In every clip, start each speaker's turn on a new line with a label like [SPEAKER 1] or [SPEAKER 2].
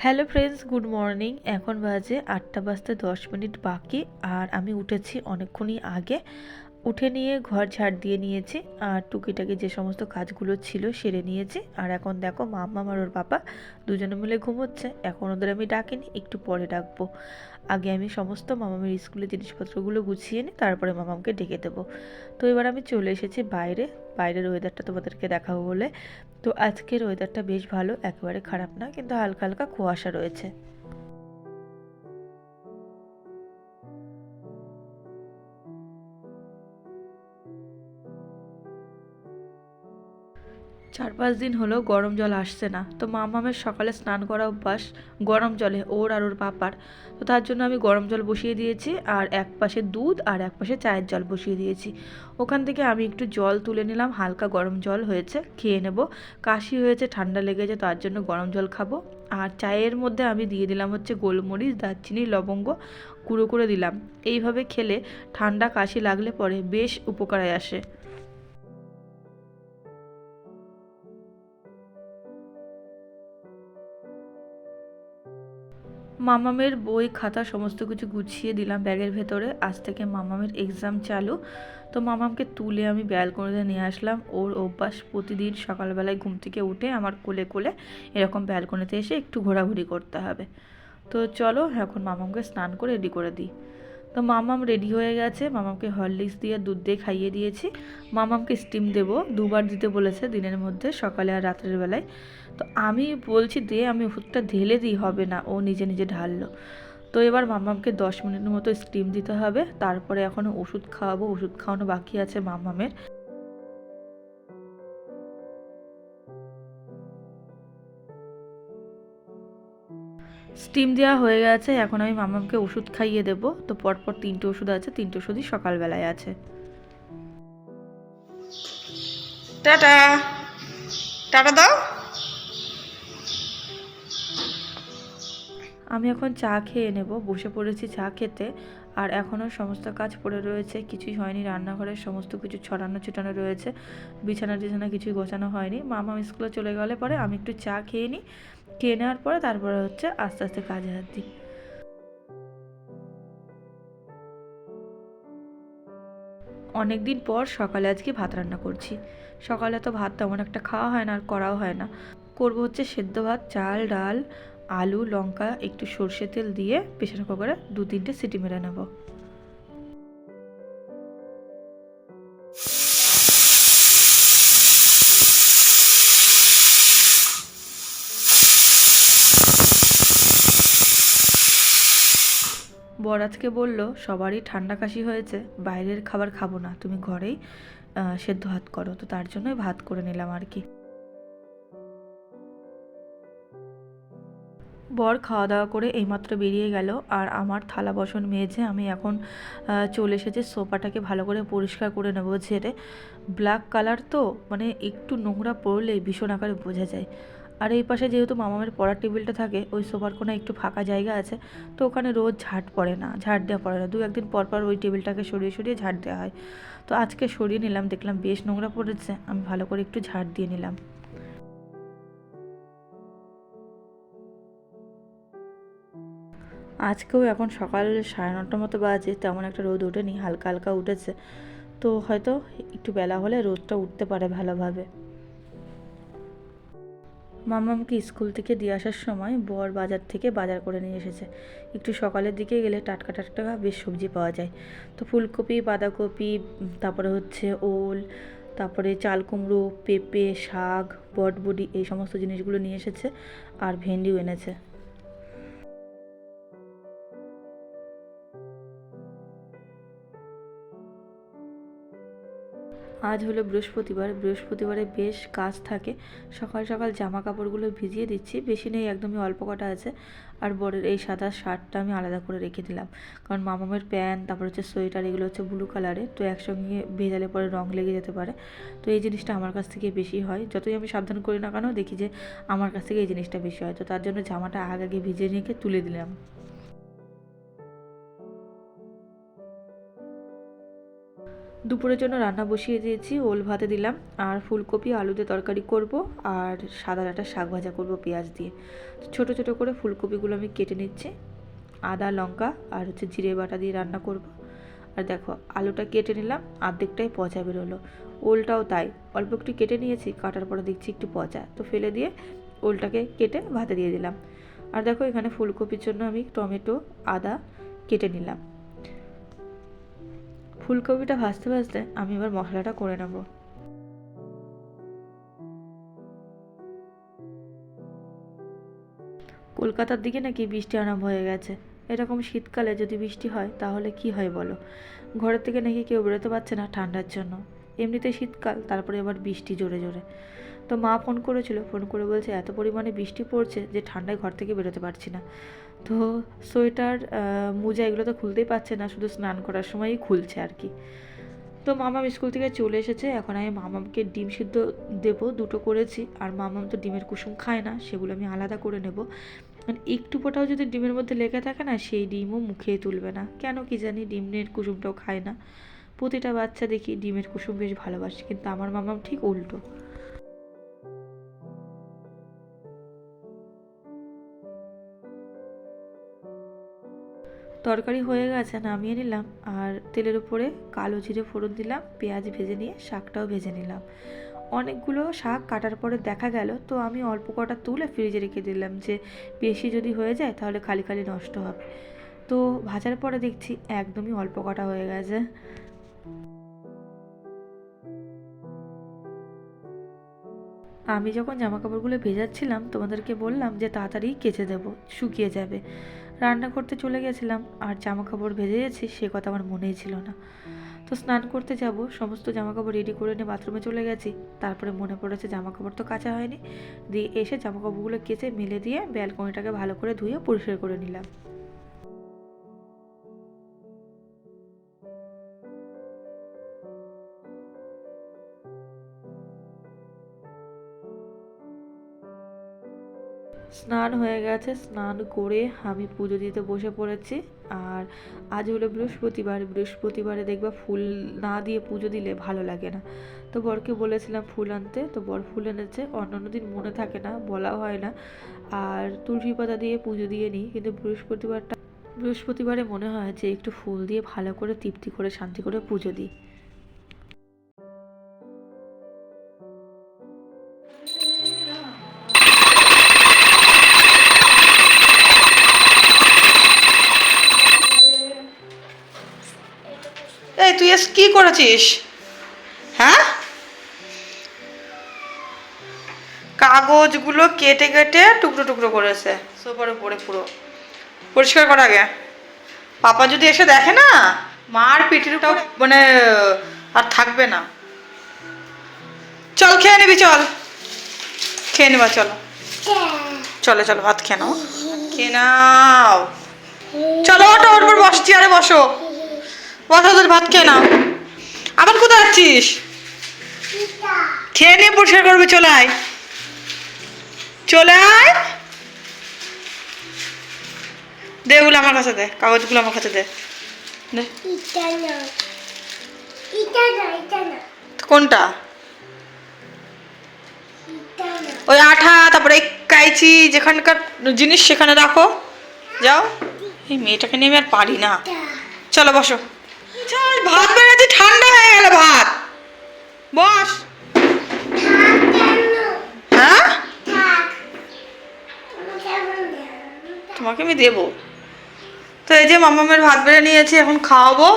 [SPEAKER 1] Hello friends, good morning. এখন বাজে 8টা বাজতে 10 মিনিট বাকি। আর আমি উঠেছি অনেকক্ষণই আগে। উঠে নিয়ে ঘর ঝাড় দিয়ে নিয়েছি আর টুকিটাকি যে সমস্ত কাজগুলো ছিল সেরে নিয়েছি। আর এখন দেখো মাম্মা আর ওর পাপা দুজনে মিলে ঘুমোচ্ছে। এখন ওদের আমি ডাকিনি, একটু পরে ডাকবো। আগে আমি সমস্ত মামামের স্কুলের জিনিসপত্রগুলো গুছিয়ে নিই, তারপরে মামামকে ডেকে দেবো। তো এবার আমি চলে এসেছি বাইরে। বাইরের ওয়েদারটা তোমাদেরকে দেখাবো বলে। তো আজকের ওয়েদারটা বেশ ভালো, একেবারে খারাপ না, কিন্তু হালকা হালকা কুয়াশা রয়েছে। চার পাঁচ দিন হলো গরম জল আসছে না। তো মামামের সকালে স্নান করা অভ্যাস গরম জলে, ওর আর ওর পাপার। তো তার জন্য আমি গরম জল বসিয়ে দিয়েছি, আর এক পাশে দুধ আর এক পাশে চায়ের জল বসিয়ে দিয়েছি। ওখান থেকে আমি একটু জল তুলে নিলাম, হালকা গরম জল হয়েছে, খেয়ে নেব। কাশি হয়েছে, ঠান্ডা লেগেছে, তার জন্য গরম জল খাবো। আর চায়ের মধ্যে আমি দিয়ে দিলাম হচ্ছে গোলমরিচ, দারচিনি, লবঙ্গ গুঁড়ো করে দিলাম। এইভাবে খেলে ঠান্ডা কাশি লাগলে পরে বেশ উপকারে আসে। মামামের বই খাতা সমস্ত কিছু গুছিয়ে দিলাম ব্যাগের ভেতরে। আজ থেকে মামামের এক্সাম চালু। তো মামামকে তুলে আমি ব্যালকনিতে নিয়ে আসলাম। ওর অভ্যাস প্রতিদিন সকালবেলায় ঘুম থেকে উঠে আমার কোলে কোলে এরকম ব্যালকনিতে এসে একটু ঘোরাঘুরি করতে হবে। তো চলো এখন মামামকে স্নান করে রেডি করে দিই। তো মামাম রেডি হয়ে গেছে। মামামকে হরলিক্স দিয়ে দুধ দিয়ে খাইয়ে দিয়েছি। মামামকে স্টিম দেবো, দুবার দিতে বলেছে দিনের মধ্যে, সকালে আর রাত্রের বেলায়। তো আমি বলছি দে, আমি ওষুধটা ঢেলে দিই, হবে না, ও নিজে নিজে ঢাললো। তো এবার মামামকে 10 মিনিটের মতো স্টিম দিতে হবে, তারপরে এখনও ওষুধ খাওয়াবো। ওষুধ খাওয়ানো বাকি আছে মামামের। স্টিম দেওয়া হয়ে গেছে, এখন আমি মামামকে ওষুধ খাইয়ে দেবো। তো পরপর 3টে ওষুধ আছে, 3টে ওষুধই সকালবেলায় আছে। টাটা, টাটা দাও। আমি এখন চা খেয়ে নেব, বসে পড়েছি চা খেতে। আর এখনও সমস্ত কাজ পড়ে রয়েছে, কিছুই হয়নি। রান্নাঘরের সমস্ত কিছু ছড়ানো ছিটানো রয়েছে, বিছানা টিছানা কিছুই গোছানো হয়নি। মামা স্কুলে চলে গেলে পরে আমি একটু চা খেয়ে নিই। খেয়ে নেওয়ার পরে তারপরে হচ্ছে আস্তে আস্তে কাজে হাত দিই। অনেক দিন পর সকালে আজকে ভাত রান্না করছি। সকালে তো ভাত তেমন একটা খাওয়া হয় না, আর করাও হয় না। করবো হচ্ছে সেদ্ধ ভাত, চাল ডাল, আলু লঙ্কা একটু সর্ষে তেল দিয়ে প্রেসার কুকারে 2-3টে সিটি মেরে নেব। বর আজকে বলল সবারই ঠান্ডা কাশি হয়েছে, বাইরের খাবার খাবো না, তুমি ঘরেই সেদ্ধ ভাত করো। তো তার জন্যই ভাত করে নিলাম আর কি। বর খাওয়া দাওয়া করে এইমাত্র বেরিয়ে গেল। আর আমার থালা বাসন মেজে আমি এখন চলে এসেছি সোফাটাকে ভালো করে পরিষ্কার করে নেবো ঝেড়ে। ব্ল্যাক কালার তো, মানে একটু নোংরা পড়লেই ভীষণ আকারে বোঝা যায়। আর এই পাশে যেহেতু মামামের পড়ার টেবিলটা থাকে, ওই সোফার কোণে একটু ফাঁকা জায়গা আছে। তো ওখানে রোজ ঝাড় পড়ে না, ঝাড় দেওয়া পড়ে না, 2-1 দিন পর পর ওই টেবিলটাকে সরিয়ে সরিয়ে ঝাড় দেওয়া হয়। তো আজকে সরিয়ে নিলাম, দেখলাম বেশ নোংরা পড়েছে, আমি ভালো করে একটু ঝাড় দিয়ে নিলাম। আজকেও এখন সকাল 9:30 মতো বাজে, তেমন একটা রোদ ওঠেনি, হালকা হালকা উঠেছে। তো হয়তো একটু বেলা হলে রোদটা উঠতে পারে ভালোভাবে। মামামকে স্কুল থেকে দিয়ে আসার সময় বর বাজার থেকে বাজার করে নিয়ে এসেছে। একটু সকালের দিকে গেলে টাটকা টাটকা বেশ সবজি পাওয়া যায়। তো ফুলকপি, বাঁধাকপি, তারপরে হচ্ছে ওল, তারপরে চাল কুমড়ো, পেঁপে, শাক, বটবডি, এই সমস্ত জিনিসগুলো নিয়ে এসেছে। আর ভেন্ডিও এনেছে। আজ হলো বৃহস্পতিবার, বৃহস্পতিবারে বেশ কাজ থাকে। সকাল সকাল জামা কাপড়গুলো ভিজিয়ে দিচ্ছি, বেশি নেই, একদমই অল্প কটা আছে। আর বরের এই সাদা শার্টটা আমি আলাদা করে রেখে দিলাম, কারণ মামামের প্যান্ট, তারপর হচ্ছে সোয়েটার, এগুলো হচ্ছে ব্লু কালারের। তো একসঙ্গে ভেজালে পরে রং লেগে যেতে পারে। তো এই জিনিসটা আমার কাছ থেকে বেশি হয়, যতই আমি সাবধান করি না কেন, দেখি যে আমার কাছ থেকে এই জিনিসটা বেশি হয়। তো তার জন্য জামাটা আগে আগে ভিজিয়ে রেখে তুলে দিলাম। দুপুরের জন্য রান্না বসিয়ে দিয়েছি, ওল ভাতে দিলাম, আর ফুলকপি আলু দিয়ে তরকারি করব, আর সাদা ডাঁটা শাক ভাজা করব পেঁয়াজ দিয়ে। ছোট ছোট করে ফুলকপিগুলো আমি কেটে নিচ্ছি, আদা লঙ্কা আর হচ্ছে জিরে বাটা দিয়ে রান্না করব। আর দেখো আলুটা কেটে নিলাম, অর্ধেকটাই পচা বেরোলো, ওলটাও তাই অল্প একটু কেটে নিয়েছি, কাটার পরে দেখছি একটু পচা, তো ফেলে দিয়ে ওলটাকে কেটে ভাতে দিয়ে দিলাম। আর দেখো এখানে ফুলকপির জন্য আমি টমেটো আদা কেটে নিলাম। ফুলকপিটা ভাজতে ভাজতে আমি এবার মশলাটা করে নেব। কলকাতার দিকে নাকি বৃষ্টি আরম্ভ হয়ে গেছে। এরকম শীতকালে যদি বৃষ্টি হয় তাহলে কি হয় বলো, ঘরের থেকে নাকি কেউ বেরোতে পারছে না ঠান্ডার জন্য। এমনিতে শীতকাল, তারপরে আবার বৃষ্টি জোরে জোরে। তো মা ফোন করেছিল, ফোন করে বলছে এত পরিমাণে বৃষ্টি পড়ছে যে ঠান্ডায় ঘর থেকে বেরোতে পারছি না। তো সোয়েটার মোজা এগুলো তো খুলতেই পারছে না, শুধু স্নান করার সময়ই খুলছে আর কি। তো মামাম স্কুল থেকে চলে এসেছে, এখন আমি মামামকে ডিম সিদ্ধ দেবো, দুটো করেছি। আর মামাম তো ডিমের কুসুম খায় না, সেগুলো আমি আলাদা করে নেব। মানে একটু ফোঁটাও যদি ডিমের মধ্যে লেগে থাকে না, সেই ডিমও মুখে তুলবে না, কেন কি জানি ডিমের কুসুমটাও খায় না। প্রতিটা বাচ্চা দেখি ডিমের কুসুম বেশ ভালোবাসে, কিন্তু আমার মামাম ঠিক উল্টো। তরকারি হয়ে গেছে, নামিয়ে নিলাম। আর তেলের উপরে কালো জিরে ফোড়ন দিলাম, পেঁয়াজ ভেজে নিয়ে শাকটাও ভেজে নিলাম। অনেকগুলো শাক কাটার পরে দেখা গেল, তো আমি অল্প কটা তুলে ফ্রিজে রেখে দিলাম, যে বেশি যদি হয়ে যায় তাহলে খালি খালি নষ্ট হবে। তো ভাজার পরে দেখছি একদমই অল্প কটা হয়ে গেছে। আমি যখন জামা কাপড়গুলো ভেজাচ্ছিলাম তোমাদেরকে বললাম যে তাড়াতাড়ি কেচে দেবো, শুকিয়ে যাবে। রান্না করতে চলে গেছিলাম আর জামা কাপড় ভেজে গেছি, সে কথা আমার মনেই ছিল না। তো স্নান করতে যাব, সমস্ত জামা কাপড় রেডি করে নিয়ে বাথরুমে চলে গেছি। তারপরে মনে পড়েছে জামা কাপড় তো কাচা হয়নি, দিয়ে এসে জামা কাপড়গুলো কেচে মেলে দিয়ে ব্যালকনিটাকে ভালো করে ধুয়ে পরিষ্কার করে নিলাম। স্নান হয়ে গেছে, স্নান করে আমি পুজো দিতে বসে পড়েছি। আর আজ হলো বৃহস্পতিবার, বৃহস্পতিবারে দেখবা ফুল না দিয়ে পুজো দিলে ভালো লাগে না। তো বরকে বলেছিলাম ফুল আনতে, তো বর ফুল এনেছে। অন্যান্য দিন মনে থাকে না, বলা হয় না। আর তুলসী পাতা দিয়ে পুজো দিয়ে নিই, কিন্তু বৃহস্পতিবারে মনে হয় যে একটু ফুল দিয়ে ভালো করে তৃপ্তি করে শান্তি করে পুজো দিই। এই তুই কি করেছিস? হ্যাঁ, কাগজগুলো কেটে কেটে টুকরো টুকরো করেছে, সোফার উপরে পুরো। পরিষ্কার করা আগে, পাপা যদি এসে দেখে না, মার পিঠিটাও মানে আর থাকবে না। চল খেয়ে নিবি, চল খেয়ে নেবা, চলো চলো চলো ভাত খেয়ে নাও, খেয়ে নাও। চলো ওটা ওর উপর বস, চেয়ারে বসো, বসো, তোর ভাত খেয়ে নাও। আবার কোথায় যাচ্ছিস? খেয়ে নিয়ে পরিষ্কার করবি, চলে আয়, চলে আয়। দে ওগুলো আমার কাছে দে, কাগজগুলো আমার কাছে দে। কোনটা? ওই আঠা, তারপরে কাইচি, যেখানকার জিনিস সেখানে রাখো, যাও। এই মেয়েটাকে নিয়ে আমি আর পারি না। চলো বসো, চল ভাত বেড়েছে, ঠান্ডা হয়ে গেল ভাত, বস। হ্যাঁ, তোমাকে আমি দেবো। তো এই যে মামামের ভাত বেড়ে নিয়েছি, এখন খাওয়াবো।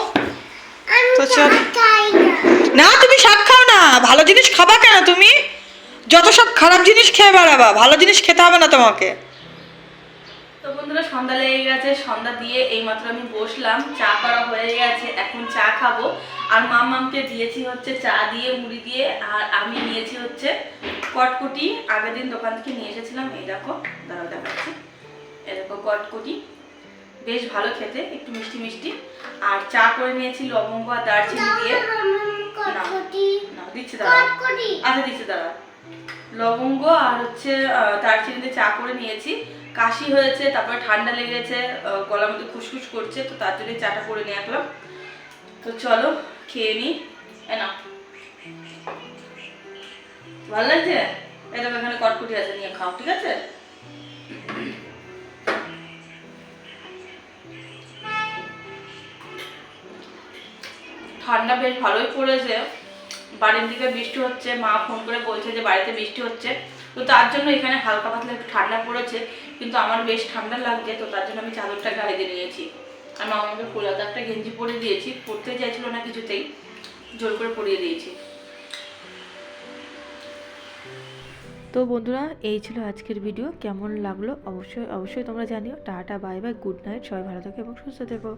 [SPEAKER 1] তো চল না, তুমি শাক খাও না, ভালো জিনিস খাবা কেন তুমি? যত সব খারাপ জিনিস খেয়ে বেড়াবা, ভালো জিনিস খেতে হবে না তোমাকে। তো বন্ধুরা সন্ধ্যা লেগে গেছে, সন্ধ্যা দিয়ে এইমাত্র আমি বসলাম, চা করা হয়ে গেছে, এখন চা খাবো। আর মামকে দিয়েছি হচ্ছে চা দিয়ে মুড়ি দিয়ে, আর আমি নিয়েছি হচ্ছে কটকটি, আগের দিন দোকান থেকে নিয়ে এসেছিলাম। এই দেখো, দাঁড়াও দেখাচ্ছি, এই দেখো কটকটি, বেশ ভালো খেতে, একটু মিষ্টি মিষ্টি। আর চা করে নিয়েছি লবঙ্গ আর দারচিনি দিয়ে। না দিচ্ছি দাঁড়া, আচ্ছা দিচ্ছি দাঁড়া। লবঙ্গ আর হচ্ছে দারচিনি দিয়ে চা করে নিয়েছি। কাশি হয়েছে, তারপরে ঠান্ডা লেগেছে, গলার মধ্যে খুসখুস করছে, তো তার জন্য চাটা করে নিয়ে আসলাম। তো চলো খেয়ে নিই। না ভালো লাগছে? এটা এখানে কটকুটি আছে, নিয়ে খাও, ঠিক আছে? ঠান্ডা বেশ ভালোই পড়েছে, বাড়ির দিকে বৃষ্টি হচ্ছে, মা ফোন করে বলছে যে বাড়িতে বৃষ্টি হচ্ছে, তো তার জন্য এখানে হালকা পাতলা একটু ঠান্ডা পড়েছে, কিন্তু আমার বেশ ঠান্ডা লাগছে, তো তার জন্য আমি চাদরটা গায়ে দিয়ে নিয়েছি। আর মা আমাকে কলকাতা একটা গেঞ্জি পরিয়ে দিয়েছি, পরতে চাইছিল না কিছুতেই, জোর করে পরিয়ে দিয়েছি। তো বন্ধুরা, এই ছিল আজকের ভিডিও। কেমন লাগলো অবশ্যই অবশ্যই তোমরা জানিও। Tata, bye bye, good night, সবাই ভালো থেকো এবং সুস্থ থেকো।